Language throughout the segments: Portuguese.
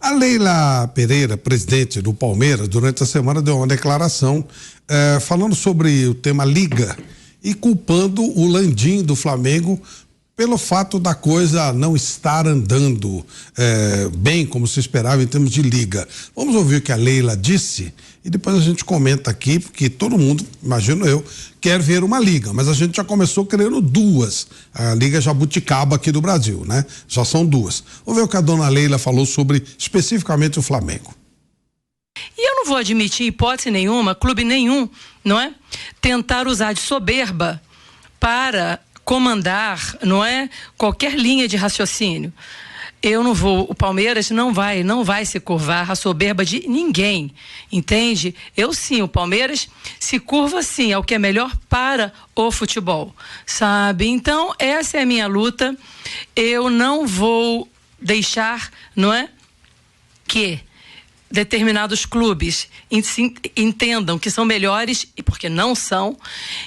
A Leila Pereira, presidente do Palmeiras, durante a semana deu uma declaração falando sobre o tema Liga e culpando o Landim do Flamengo pelo fato da coisa não estar andando bem como se esperava em termos de liga. Vamos ouvir o que a Leila disse e depois a gente comenta aqui, porque todo mundo, imagino eu, quer ver uma liga, mas a gente já começou querendo duas. A Liga Jabuticaba aqui do Brasil, né? Já são duas. Vamos ver o que a dona Leila falou sobre especificamente o Flamengo. E eu não vou admitir hipótese nenhuma, clube nenhum, não é? Tentar usar de soberba para comandar, não é? Qualquer linha de raciocínio. Eu não vou, o Palmeiras não vai se curvar à soberba de ninguém, entende? Eu sim, o Palmeiras se curva sim ao que é melhor para o futebol, sabe? Então, essa é a minha luta. Eu não vou deixar, não é? Que determinados clubes entendam que são melhores, e porque não são,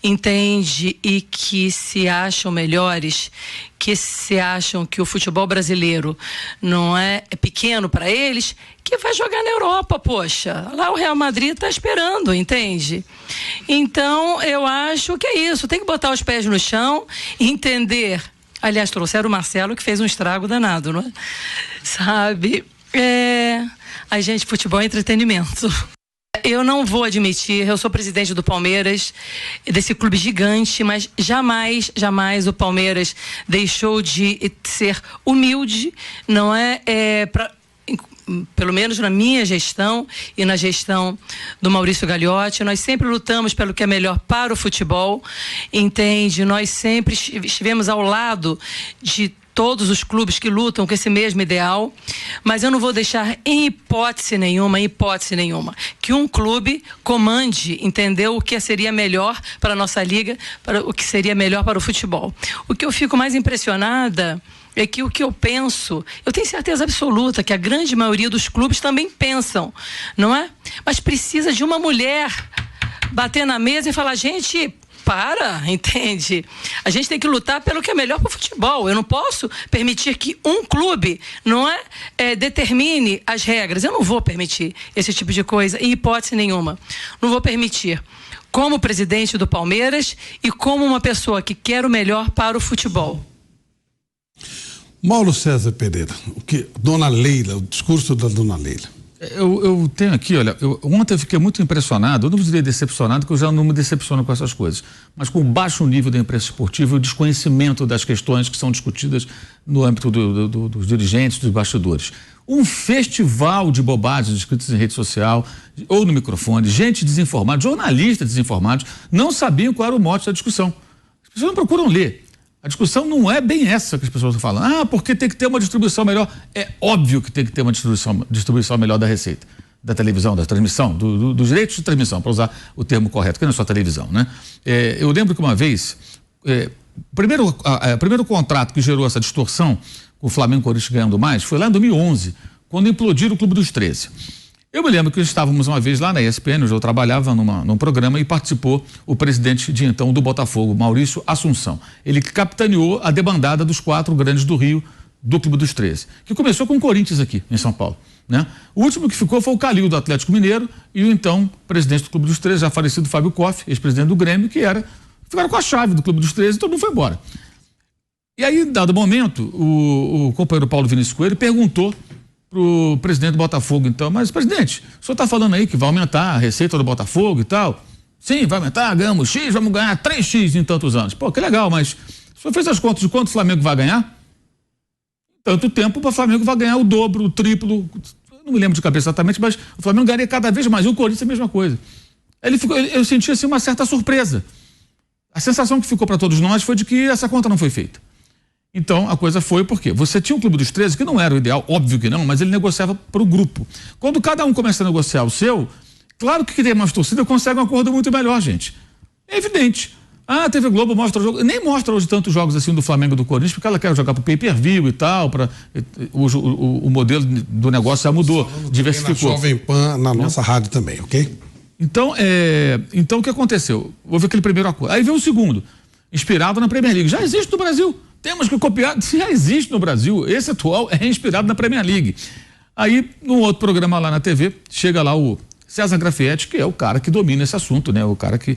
entende, e que se acham melhores, que se acham que o futebol brasileiro não é pequeno para eles, que vai jogar na Europa, poxa, lá o Real Madrid está esperando, entende? Então, eu acho que é isso, tem que botar os pés no chão, entender, aliás, trouxeram o Marcelo que fez um estrago danado, não é? Sabe, a gente, futebol é entretenimento. Eu não vou admitir, eu sou presidente do Palmeiras, desse clube gigante, mas jamais o Palmeiras deixou de ser humilde, não é? Pelo menos na minha gestão e na gestão do Maurício Gagliotti, nós sempre lutamos pelo que é melhor para o futebol, entende? Nós sempre estivemos ao lado de todos os clubes que lutam com esse mesmo ideal, mas eu não vou deixar em hipótese nenhuma, que um clube comande, entendeu, o que seria melhor para a nossa liga, para o que seria melhor para o futebol. O que eu fico mais impressionada é que o que eu penso, eu tenho certeza absoluta que a grande maioria dos clubes também pensam, não é? Mas precisa de uma mulher bater na mesa e falar, gente, entende? A gente tem que lutar pelo que é melhor para o futebol. Eu não posso permitir que um clube, não é, determine as regras. Eu não vou permitir esse tipo de coisa, em hipótese nenhuma. Não vou permitir. Como presidente do Palmeiras e como uma pessoa que quer o melhor para o futebol. Mauro César Pereira, dona Leila, o discurso da dona Leila. Eu tenho aqui, olha, ontem eu fiquei muito impressionado, eu não diria decepcionado, porque eu já não me decepciono com essas coisas, mas com o baixo nível da imprensa esportiva e o desconhecimento das questões que são discutidas no âmbito dos dirigentes, dos bastidores. Um festival de bobagens escritas em rede social ou no microfone, gente desinformada, jornalistas desinformados, não sabiam qual era o mote da discussão. As pessoas não procuram ler. A discussão não é bem essa que as pessoas estão falando. Porque tem que ter uma distribuição melhor. É óbvio que tem que ter uma distribuição melhor da receita, da televisão, da transmissão, dos direitos de transmissão, para usar o termo correto, que não é só televisão, né? Eu lembro que uma vez, primeiro contrato que gerou essa distorção, com o Flamengo e o Corinthians ganhando mais, foi lá em 2011, quando implodiram o Clube dos 13. Eu me lembro que estávamos uma vez lá na ESPN, onde eu trabalhava num programa, e participou o presidente de então do Botafogo, Maurício Assunção. Ele capitaneou a debandada dos 4 grandes do Rio, do Clube dos 13, que começou com o Corinthians aqui, em São Paulo, né? O último que ficou foi o Calil, do Atlético Mineiro, e o então presidente do Clube dos 13, já falecido Fábio Koff, ex-presidente do Grêmio, ficaram com a chave do Clube dos 13 e todo mundo foi embora. E aí, em dado momento, o companheiro Paulo Vinícius Coelho perguntou pro presidente do Botafogo, então, mas presidente, o senhor está falando aí que vai aumentar a receita do Botafogo e tal? Sim, vai aumentar, ganhamos X, vamos ganhar 3X em tantos anos. Pô, que legal, mas o senhor fez as contas de quanto o Flamengo vai ganhar? Tanto tempo para o Flamengo vai ganhar o dobro, o triplo, não me lembro de cabeça exatamente, mas o Flamengo ganharia cada vez mais, e o Corinthians é a mesma coisa. Eu senti assim uma certa surpresa. A sensação que ficou para todos nós foi de que essa conta não foi feita. Então, a coisa foi porque você tinha o Clube dos 13, que não era o ideal, óbvio que não, mas ele negociava para o grupo. Quando cada um começa a negociar o seu, claro que quem tem mais torcida consegue um acordo muito melhor, gente. É evidente. A TV Globo mostra o jogo, nem mostra hoje tantos jogos assim do Flamengo e do Corinthians, porque ela quer jogar pro pay-per-view e tal, o modelo do negócio já mudou, diversificou. Na Jovem Pan, na nossa rádio também, ok? Então, o que aconteceu? Houve aquele primeiro acordo. Aí veio o segundo, inspirado na Premier League. Já existe no Brasil. Temos que copiar, já existe no Brasil. Esse atual é inspirado na Premier League. Aí, num outro programa lá na TV, chega lá o César Grafietti, que é o cara que domina esse assunto, né? O cara que,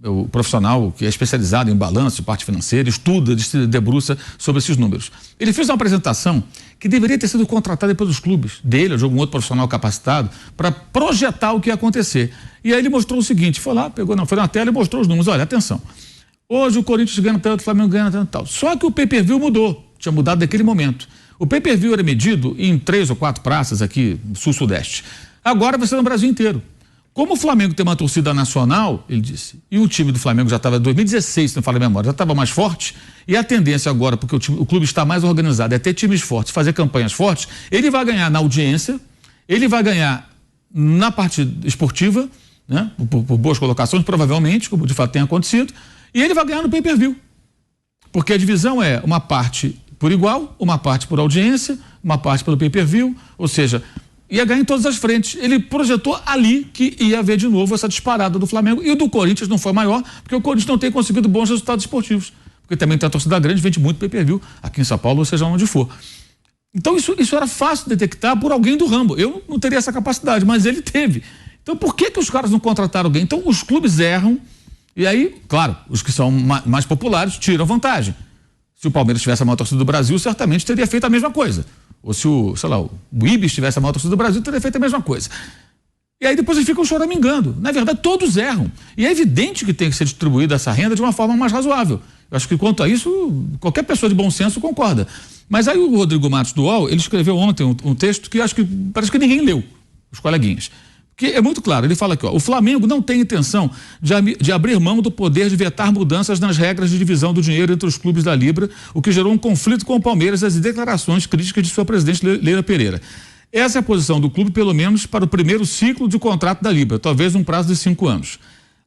o profissional que é especializado em balanço, parte financeira, estuda, se debruça sobre esses números. Ele fez uma apresentação que deveria ter sido contratada pelos clubes dele, ou de algum outro profissional capacitado, para projetar o que ia acontecer. E aí ele mostrou o seguinte, foi lá, foi na tela e mostrou os números. Olha, atenção, hoje o Corinthians ganha tanto, o Flamengo ganha tanto e tal. Só que o pay-per-view mudou, tinha mudado naquele momento. O pay-per-view era medido em 3 ou 4 praças aqui, sul-sudeste. Agora vai ser no Brasil inteiro. Como o Flamengo tem uma torcida nacional, ele disse, e o time do Flamengo já estava em 2016, se não falha a memória, já estava mais forte, e a tendência agora, porque o clube está mais organizado, é ter times fortes, fazer campanhas fortes, ele vai ganhar na audiência, ele vai ganhar na parte esportiva, né, por boas colocações, provavelmente, como de fato tem acontecido, e ele vai ganhar no pay-per-view. Porque a divisão é uma parte por igual, uma parte por audiência, uma parte pelo pay-per-view, ou seja, ia ganhar em todas as frentes. Ele projetou ali que ia haver de novo essa disparada do Flamengo, e o do Corinthians não foi maior, porque o Corinthians não tem conseguido bons resultados esportivos, porque também tem a torcida grande, vende muito pay-per-view, aqui em São Paulo, ou seja, onde for. Então isso era fácil de detectar por alguém do ramo. Eu não teria essa capacidade, mas ele teve. Então por que os caras não contrataram alguém? Então os clubes erram, e aí, claro, os que são mais populares tiram vantagem. Se o Palmeiras tivesse a maior torcida do Brasil, certamente teria feito a mesma coisa. Ou se o Ibis tivesse a maior torcida do Brasil, teria feito a mesma coisa. E aí depois eles ficam choramingando. Na verdade, todos erram. E é evidente que tem que ser distribuída essa renda de uma forma mais razoável. Eu acho que quanto a isso, qualquer pessoa de bom senso concorda. Mas aí o Rodrigo Matos do UOL, ele escreveu ontem um texto que eu acho que parece que ninguém leu, os coleguinhas. Que é muito claro, ele fala aqui, ó, o Flamengo não tem intenção de abrir mão do poder de vetar mudanças nas regras de divisão do dinheiro entre os clubes da Libra, o que gerou um conflito com o Palmeiras e as declarações críticas de sua presidente Leila Pereira. Essa é a posição do clube, pelo menos para o primeiro ciclo de contrato da Libra, talvez num prazo de 5 anos.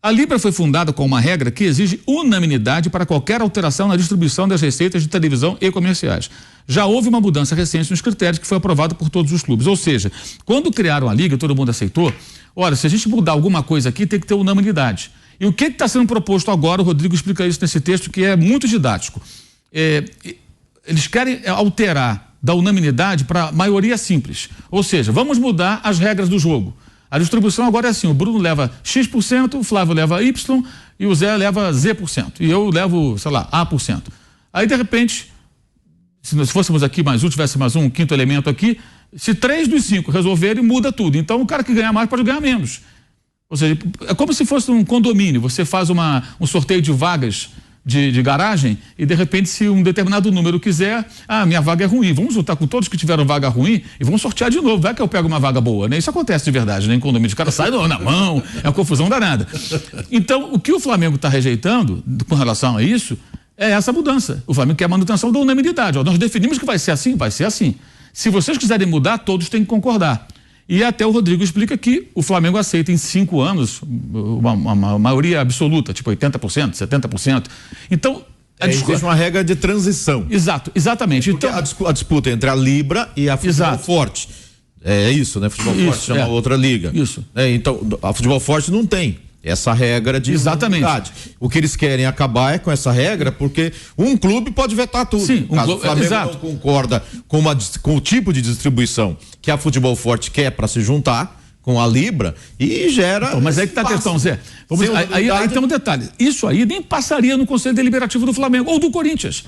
A Libra foi fundada com uma regra que exige unanimidade para qualquer alteração na distribuição das receitas de televisão e comerciais. Já houve uma mudança recente nos critérios que foi aprovada por todos os clubes. Ou seja, quando criaram a Liga, todo mundo aceitou, olha, se a gente mudar alguma coisa aqui, tem que ter unanimidade. E o que está sendo proposto agora, o Rodrigo explica isso nesse texto, que é muito didático. Eles querem alterar da unanimidade para maioria simples. Ou seja, vamos mudar as regras do jogo. A distribuição agora é assim, o Bruno leva X%, o Flávio leva Y e o Zé leva Z%. E eu levo, sei lá, A%. Aí, de repente, se nós fôssemos aqui mais um, tivesse mais um quinto elemento aqui, se 3 dos 5 resolverem, muda tudo. Então, o cara que ganha mais pode ganhar menos. Ou seja, é como se fosse um condomínio. Você faz um sorteio de vagas de garagem e, de repente, se um determinado número quiser, minha vaga é ruim, vamos juntar com todos que tiveram vaga ruim e vamos sortear de novo, vai que eu pego uma vaga boa, né? Isso acontece de verdade, né? Em condomínio, o cara sai na mão, é uma confusão danada. Então, o que o Flamengo está rejeitando com relação a isso é essa mudança. O Flamengo quer a manutenção da unanimidade. Nós definimos que vai ser assim, vai ser assim. Se vocês quiserem mudar, todos têm que concordar. E até o Rodrigo explica que o Flamengo aceita em 5 anos uma maioria absoluta, tipo 80%, 70%. Então, existe uma regra de transição. Exatamente. Porque então, a disputa entre a Libra e a Futebol Forte. É isso, né? Futebol Forte chama outra liga. Isso. Então, a Futebol Forte não tem essa regra de unanimidade. O que eles querem acabar é com essa regra, porque um clube pode vetar tudo. Sim, caso o Flamengo não concorda com o tipo de distribuição que a Futebol Forte quer para se juntar com a Libra e gera. Mas aí que está a questão, Zé. Aí tem um detalhe. Isso aí nem passaria no Conselho Deliberativo do Flamengo ou do Corinthians.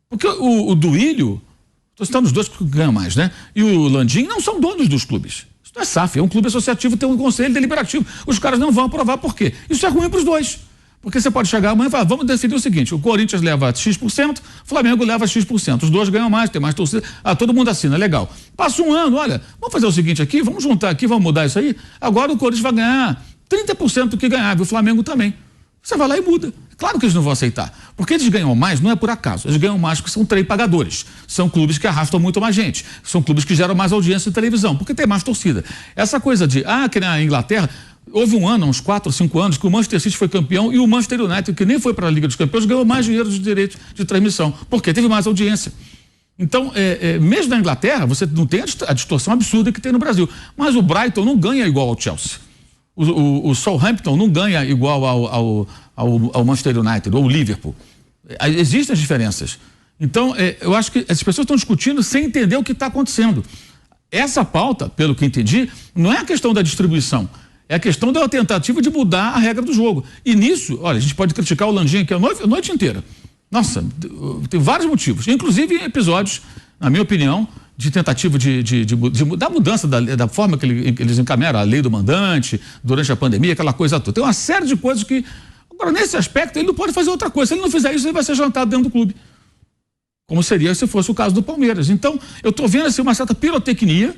Porque o Duílio, estou citando os dois que ganham mais, né? E o Landim não são donos dos clubes. Não é SAF, é um clube associativo, tem um conselho deliberativo. Os caras não vão aprovar, por quê? Isso é ruim para os dois. Porque você pode chegar amanhã e falar, vamos decidir o seguinte, o Corinthians leva X%, o Flamengo leva X%. Os dois ganham mais, tem mais torcida. Todo mundo assina, legal. Passa um ano, olha, vamos fazer o seguinte aqui, vamos juntar aqui, vamos mudar isso aí. Agora o Corinthians vai ganhar 30% do que ganhava, e o Flamengo também. Você vai lá e muda. Claro que eles não vão aceitar. Porque eles ganham mais, não é por acaso. Eles ganham mais porque são trem pagadores. São clubes que arrastam muito mais gente. São clubes que geram mais audiência de televisão, porque tem mais torcida. Essa coisa de, que na Inglaterra, houve um ano, uns 4 ou 5 anos, que o Manchester City foi campeão e o Manchester United, que nem foi para a Liga dos Campeões, ganhou mais dinheiro de direito de transmissão. Porque teve mais audiência. Então, mesmo na Inglaterra, você não tem a distorção absurda que tem no Brasil. Mas o Brighton não ganha igual ao Chelsea. O Southampton não ganha igual ao Manchester United ou ao Liverpool. Existem as diferenças. Então, eu acho que as pessoas estão discutindo sem entender o que está acontecendo. Essa pauta, pelo que entendi, não é a questão da distribuição, é a questão da tentativa de mudar a regra do jogo. E nisso, olha, a gente pode criticar o Landim aqui a noite inteira. Nossa, tem vários motivos, inclusive episódios, na minha opinião, de tentativa da mudança da forma que eles encaminharam a lei do mandante, durante a pandemia, aquela coisa toda. Tem uma série de coisas que... Agora, nesse aspecto, ele não pode fazer outra coisa. Se ele não fizer isso, ele vai ser jantado dentro do clube. Como seria se fosse o caso do Palmeiras. Então, eu estou vendo assim, uma certa pirotecnia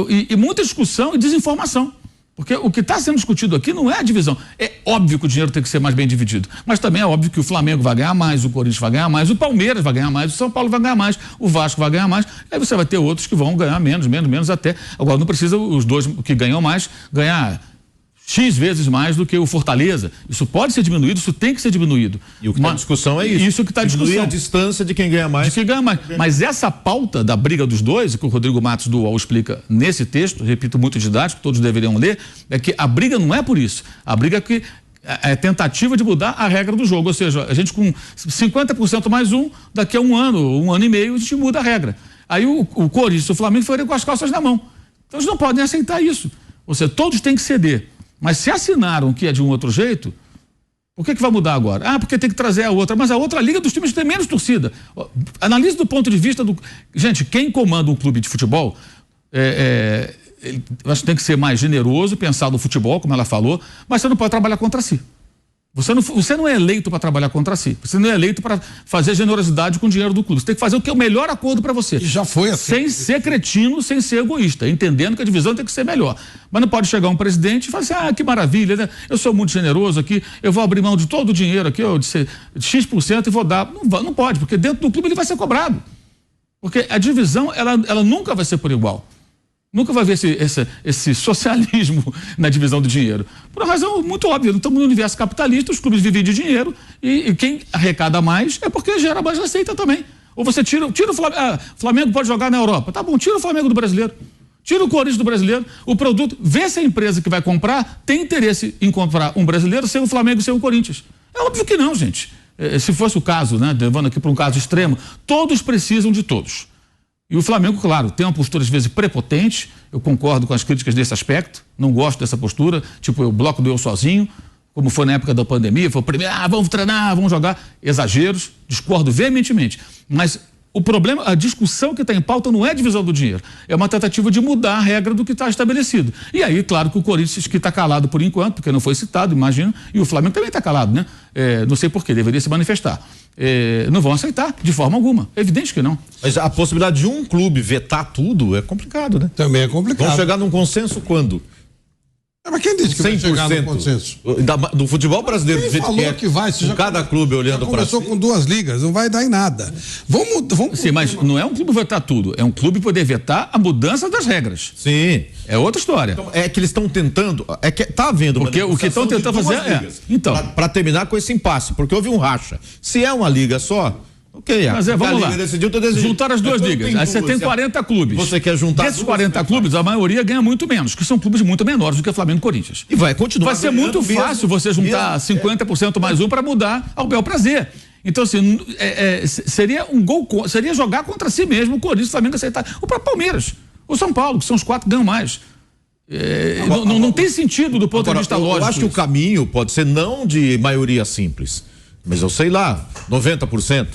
e muita discussão e desinformação. Porque o que está sendo discutido aqui não é a divisão. É óbvio que o dinheiro tem que ser mais bem dividido. Mas também é óbvio que o Flamengo vai ganhar mais, o Corinthians vai ganhar mais, o Palmeiras vai ganhar mais, o São Paulo vai ganhar mais, o Vasco vai ganhar mais. Aí você vai ter outros que vão ganhar menos até. Agora, não precisa os dois que ganham mais ganhar X vezes mais do que o Fortaleza. Isso pode ser diminuído, isso tem que ser diminuído. E o que está em discussão é isso. Isso que está em discussão. Diminuir a distância de quem ganha mais. De quem ganha mais. Mas essa pauta da briga dos dois, que o Rodrigo Matos do UOL explica nesse texto, repito, muito didático, todos deveriam ler, é que a briga não é por isso. A briga é que é tentativa de mudar a regra do jogo. Ou seja, a gente com 50% mais daqui a um ano e meio, a gente muda a regra. Aí o Corinthians e o Flamengo foram com as calças na mão. Então eles não podem aceitar isso. Ou seja, todos têm que ceder. Mas se assinaram que é de um outro jeito, por que vai mudar agora? Ah, porque tem que trazer a outra. Mas a outra liga dos times tem menos torcida. Analise do ponto de vista do... Gente, quem comanda um clube de futebol, eu acho que tem que ser mais generoso, pensar no futebol, como ela falou, mas você não pode trabalhar contra si. Você não é eleito para trabalhar contra si. Você não é eleito para fazer generosidade com o dinheiro do clube. Você tem que fazer o que é o melhor acordo para você. E já foi assim. Sem ser cretino, sem ser egoísta, entendendo que a divisão tem que ser melhor. Mas não pode chegar um presidente e falar assim, que maravilha, né? Eu sou muito generoso aqui, eu vou abrir mão de todo o dinheiro aqui, de X% e vou dar. Não pode, porque dentro do clube ele vai ser cobrado. Porque a divisão, ela nunca vai ser por igual. Nunca vai ver esse socialismo na divisão do dinheiro. Por uma razão muito óbvia. Estamos no universo capitalista, os clubes vivem de dinheiro e quem arrecada mais é porque gera mais receita também. Ou você tira o Flamengo. Flamengo pode jogar na Europa. Tá bom, tira o Flamengo do brasileiro. Tira o Corinthians do brasileiro. O produto, vê se a empresa que vai comprar tem interesse em comprar um brasileiro sem o Flamengo e sem o Corinthians. É óbvio que não, gente. Se fosse o caso, né, levando aqui para um caso extremo, todos precisam de todos. E o Flamengo, claro, tem uma postura às vezes prepotente, eu concordo com as críticas desse aspecto, não gosto dessa postura, tipo o bloco do eu sozinho, como foi na época da pandemia, foi o primeiro, vamos treinar, vamos jogar, exageros, discordo veementemente, mas o problema, a discussão que está em pauta não é a divisão do dinheiro, é uma tentativa de mudar a regra do que está estabelecido. E aí, claro que o Corinthians, que está calado por enquanto, porque não foi citado, imagino, e o Flamengo também está calado, né? Não sei por quê, deveria se manifestar. Não vão aceitar, de forma alguma. É evidente que não. Mas a possibilidade de um clube vetar tudo é complicado, né? Também é complicado. Vão chegar num consenso quando? Mas quem disse que 100%, vai chegar no consenso? Do futebol brasileiro, quem falou que vai? Com cada clube olhando para si. Começou com 2 ligas, não vai dar em nada. Vamos Sim, mas não é um clube vetar tudo, é um clube poder vetar a mudança das regras. Sim. É outra história. Então, é que eles estão tentando, tá havendo porque o que estão tentando fazer então, para terminar com esse impasse, porque houve um racha. Se é uma liga só, ok, mas vamos lá. Juntar as duas ligas. Aí você tem 40 clubes. Você quer juntar desses 40 clubes, a maioria ganha muito menos, que são clubes muito menores do que Flamengo e Corinthians. E vai continuar. Vai ser muito fácil você juntar 50% mais um para mudar ao bel prazer. Então, assim, seria um gol, seria jogar contra si mesmo o Corinthians, o Flamengo aceitar. O próprio Palmeiras, o São Paulo, que são os 4 que ganham mais. Não tem sentido do ponto de vista lógico. Eu acho que o caminho pode ser não de maioria simples, mas eu sei lá, 90%.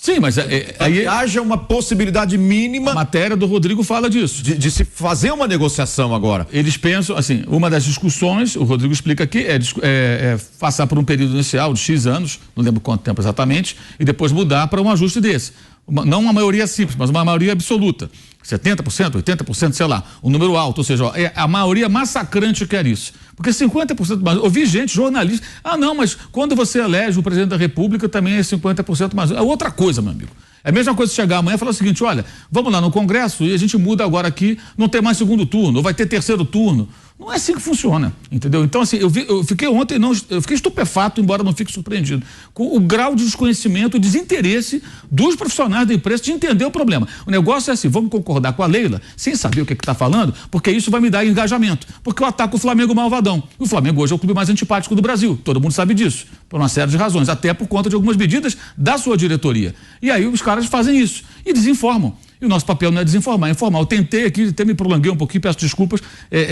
Sim, mas aí haja uma possibilidade mínima. A matéria do Rodrigo fala disso. De se fazer uma negociação agora. Eles pensam, assim, uma das discussões, o Rodrigo explica aqui, é passar por um período inicial de X anos, não lembro quanto tempo exatamente, e depois mudar para um ajuste desse. Não uma maioria simples, mas uma maioria absoluta. 70%, 80%, sei lá, um número alto, ou seja, a maioria massacrante quer isso. Porque 50% mais, ouvi gente, jornalista, não, mas quando você elege o presidente da República também é 50% mais, é outra coisa, meu amigo. É a mesma coisa chegar amanhã e falar o seguinte, olha, vamos lá no Congresso e a gente muda agora aqui, não tem mais segundo turno, ou vai ter terceiro turno. Não é assim que funciona, entendeu? Então, assim, eu fiquei ontem, eu fiquei estupefato, embora não fique surpreendido, com o grau de desconhecimento e desinteresse dos profissionais da imprensa de entender o problema. O negócio é assim, vamos concordar com a Leila, sem saber o que está falando, porque isso vai me dar engajamento. Porque eu ataco o Flamengo malvadão. O Flamengo hoje é o clube mais antipático do Brasil, todo mundo sabe disso, por uma série de razões, até por conta de algumas medidas da sua diretoria. E aí os caras fazem isso e desinformam. E o nosso papel não é desinformar, é informar. Eu tentei aqui, até me prolonguei um pouquinho, peço desculpas,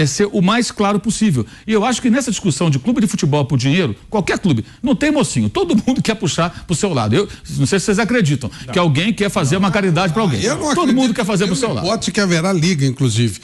ser o mais claro possível. E eu acho que nessa discussão de clube de futebol por dinheiro, qualquer clube, não tem mocinho, todo mundo quer puxar pro seu lado. Eu não sei se vocês acreditam que alguém quer fazer uma caridade para alguém. Todo mundo quer fazer pro seu lado. Pode que haverá liga, inclusive.